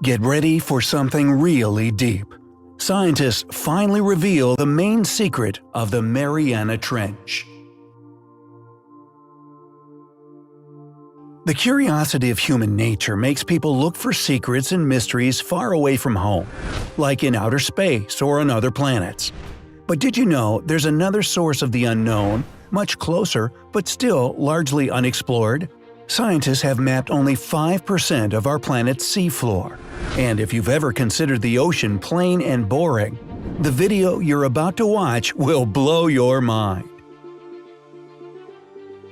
Get ready for something really deep. Scientists finally reveal the main secret of the Mariana Trench. The curiosity of human nature makes people look for secrets and mysteries far away from home, like in outer space or on other planets. But did you know there's another source of the unknown, much closer but still largely unexplored? Scientists have mapped only 5% of our planet's seafloor. And if you've ever considered the ocean plain and boring, the video you're about to watch will blow your mind.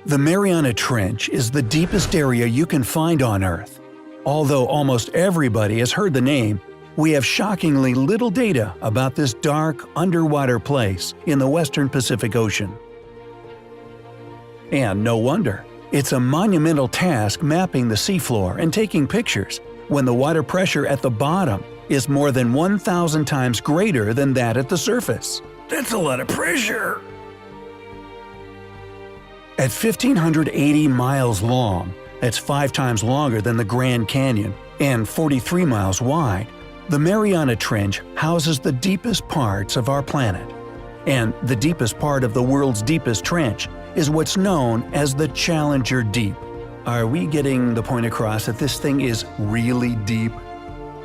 The Mariana Trench is the deepest area you can find on Earth. Although almost everybody has heard the name, we have shockingly little data about this dark, underwater place in the western Pacific Ocean. And no wonder. It's a monumental task mapping the seafloor and taking pictures when the water pressure at the bottom is more than 1,000 times greater than that at the surface. That's a lot of pressure! At 1,580 miles long, that's 5 times longer than the Grand Canyon, and 43 miles wide, the Mariana Trench houses the deepest parts of our planet. And the deepest part of the world's deepest trench is what's known as the Challenger Deep. Are we getting the point across that this thing is really deep?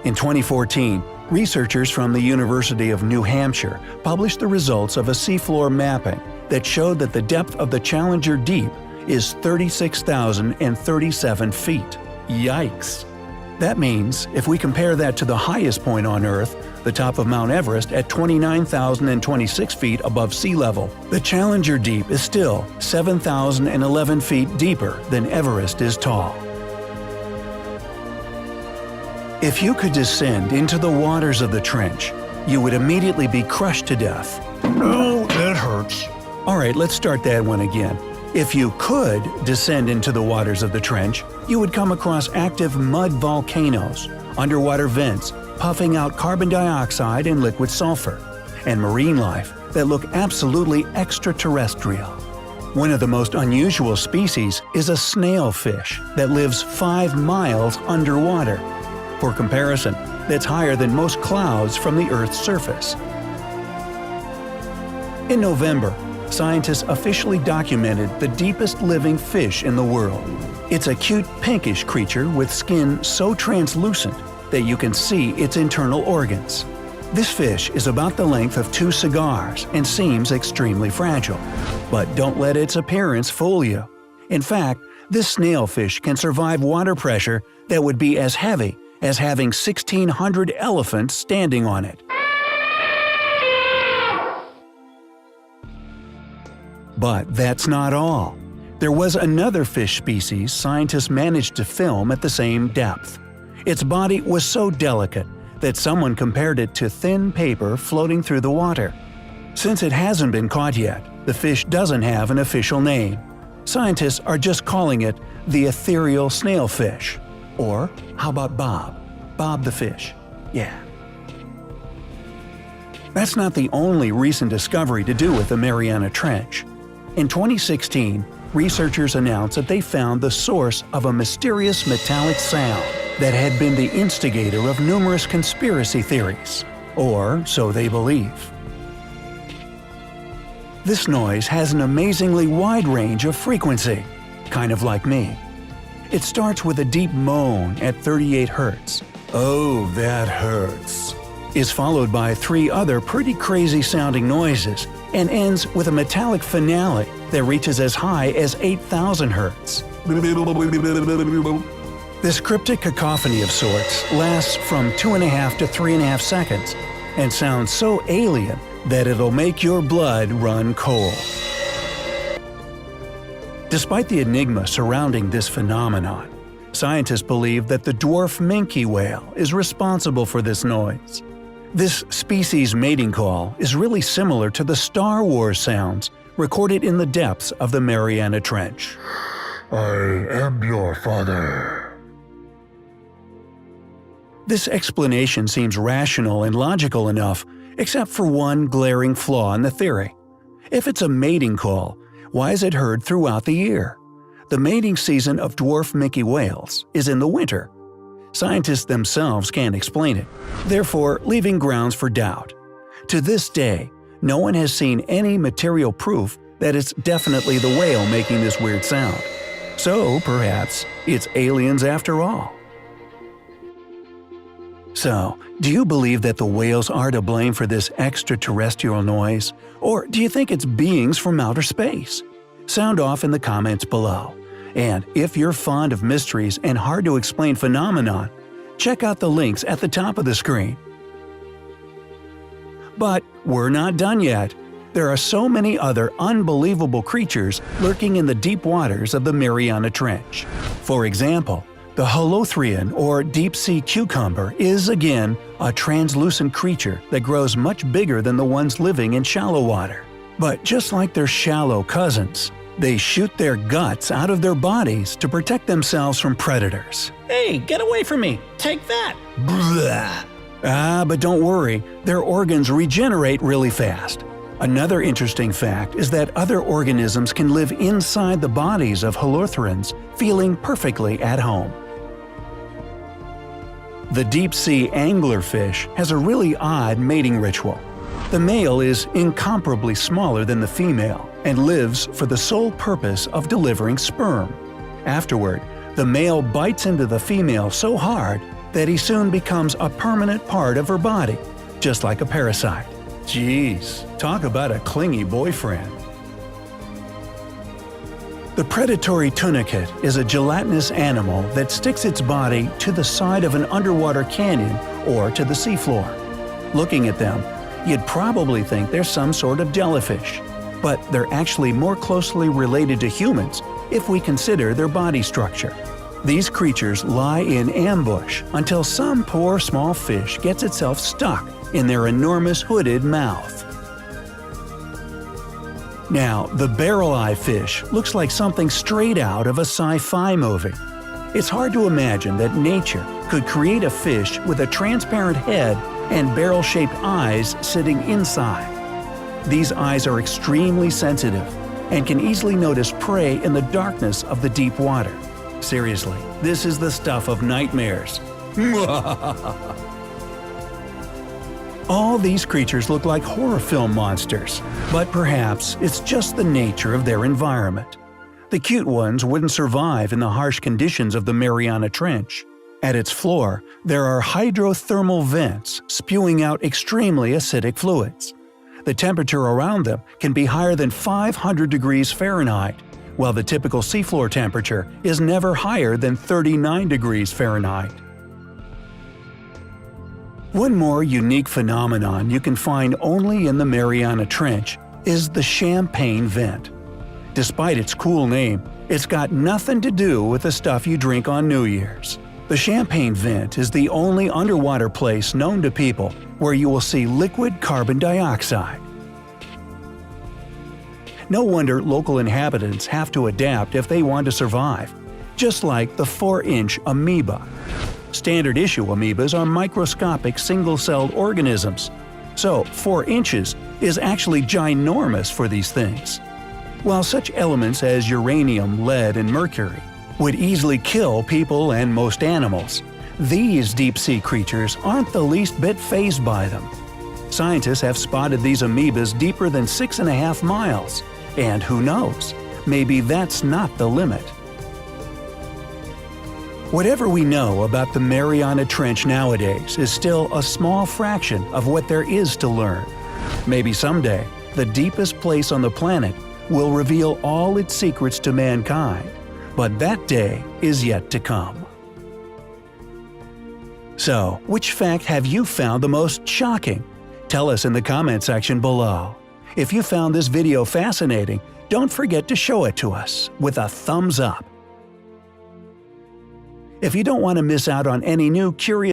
In 2014, researchers from the University of New Hampshire published the results of a seafloor mapping that showed that the depth of the Challenger Deep is 36,037 feet. Yikes! That means, if we compare that to the highest point on Earth, the top of Mount Everest at 29,026 feet above sea level, the Challenger Deep is still 7,011 feet deeper than Everest is tall. If you could descend into the waters of the trench, you would immediately be crushed to death. Oh, that hurts. Alright, let's start that one again. If you could descend into the waters of the trench, you would come across active mud volcanoes, underwater vents puffing out carbon dioxide and liquid sulfur, and marine life that look absolutely extraterrestrial. One of the most unusual species is a snailfish that lives 5 miles underwater. For comparison, that's higher than most clouds from the Earth's surface. In November, scientists officially documented the deepest living fish in the world. It's a cute pinkish creature with skin so translucent that you can see its internal organs. This fish is about the length of 2 cigars and seems extremely fragile. But don't let its appearance fool you. In fact, this snailfish can survive water pressure that would be as heavy as having 1,600 elephants standing on it. But that's not all. There was another fish species scientists managed to film at the same depth. Its body was so delicate that someone compared it to thin paper floating through the water. Since it hasn't been caught yet, the fish doesn't have an official name. Scientists are just calling it the ethereal snailfish. Or how about Bob? Bob the fish. Yeah. That's not the only recent discovery to do with the Mariana Trench. In 2016, researchers announced that they found the source of a mysterious metallic sound that had been the instigator of numerous conspiracy theories. Or so they believe. This noise has an amazingly wide range of frequency, kind of like me. It starts with a deep moan at 38 Hz. Oh, that hurts. Is followed by 3 other pretty crazy sounding noises and ends with a metallic finale that reaches as high as 8,000 Hz. This cryptic cacophony of sorts lasts from 2.5 to 3.5 seconds and sounds so alien that it'll make your blood run cold. Despite the enigma surrounding this phenomenon, scientists believe that the dwarf minke whale is responsible for this noise. This species mating call is really similar to the Star Wars sounds recorded in the depths of the Mariana Trench. I am your father. This explanation seems rational and logical enough, except for one glaring flaw in the theory. If it's a mating call, why is it heard throughout the year? The mating season of dwarf minke whales is in the winter. Scientists themselves can't explain it, therefore leaving grounds for doubt. To this day, no one has seen any material proof that it's definitely the whale making this weird sound. So perhaps it's aliens after all. So, do you believe that the whales are to blame for this extraterrestrial noise? Or do you think it's beings from outer space? Sound off in the comments below. And if you're fond of mysteries and hard-to-explain phenomenon, check out the links at the top of the screen. But we're not done yet. There are so many other unbelievable creatures lurking in the deep waters of the Mariana Trench. For example, the holothurian or deep-sea cucumber is, again, a translucent creature that grows much bigger than the ones living in shallow water. But just like their shallow cousins, they shoot their guts out of their bodies to protect themselves from predators. Hey, get away from me! Take that! Blah. But don't worry, their organs regenerate really fast. Another interesting fact is that other organisms can live inside the bodies of holothurians, feeling perfectly at home. The deep-sea anglerfish has a really odd mating ritual. The male is incomparably smaller than the female and lives for the sole purpose of delivering sperm. Afterward, the male bites into the female so hard that he soon becomes a permanent part of her body, just like a parasite. Jeez, talk about a clingy boyfriend. The predatory tunicate is a gelatinous animal that sticks its body to the side of an underwater canyon or to the seafloor. Looking at them, you'd probably think they're some sort of jellyfish, but they're actually more closely related to humans if we consider their body structure. These creatures lie in ambush until some poor small fish gets itself stuck in their enormous hooded mouth. Now, the barrel-eye fish looks like something straight out of a sci-fi movie. It's hard to imagine that nature could create a fish with a transparent head and barrel-shaped eyes sitting inside. These eyes are extremely sensitive and can easily notice prey in the darkness of the deep water. Seriously, this is the stuff of nightmares. All these creatures look like horror film monsters, but perhaps it's just the nature of their environment. The cute ones wouldn't survive in the harsh conditions of the Mariana Trench. At its floor, there are hydrothermal vents spewing out extremely acidic fluids. The temperature around them can be higher than 500 degrees Fahrenheit, while the typical seafloor temperature is never higher than 39 degrees Fahrenheit. One more unique phenomenon you can find only in the Mariana Trench is the champagne vent. Despite its cool name, it's got nothing to do with the stuff you drink on New Year's. The champagne vent is the only underwater place known to people where you will see liquid carbon dioxide. No wonder local inhabitants have to adapt if they want to survive, just like the 4-inch amoeba. Standard issue amoebas are microscopic single-celled organisms, so 4 inches is actually ginormous for these things. While such elements as uranium, lead, and mercury would easily kill people and most animals, these deep-sea creatures aren't the least bit fazed by them. Scientists have spotted these amoebas deeper than 6.5 miles, and who knows, maybe that's not the limit. Whatever we know about the Mariana Trench nowadays is still a small fraction of what there is to learn. Maybe someday, the deepest place on the planet will reveal all its secrets to mankind, but that day is yet to come. So, which fact have you found the most shocking? Tell us in the comment section below. If you found this video fascinating, don't forget to show it to us with a thumbs up. If you don't want to miss out on any new curious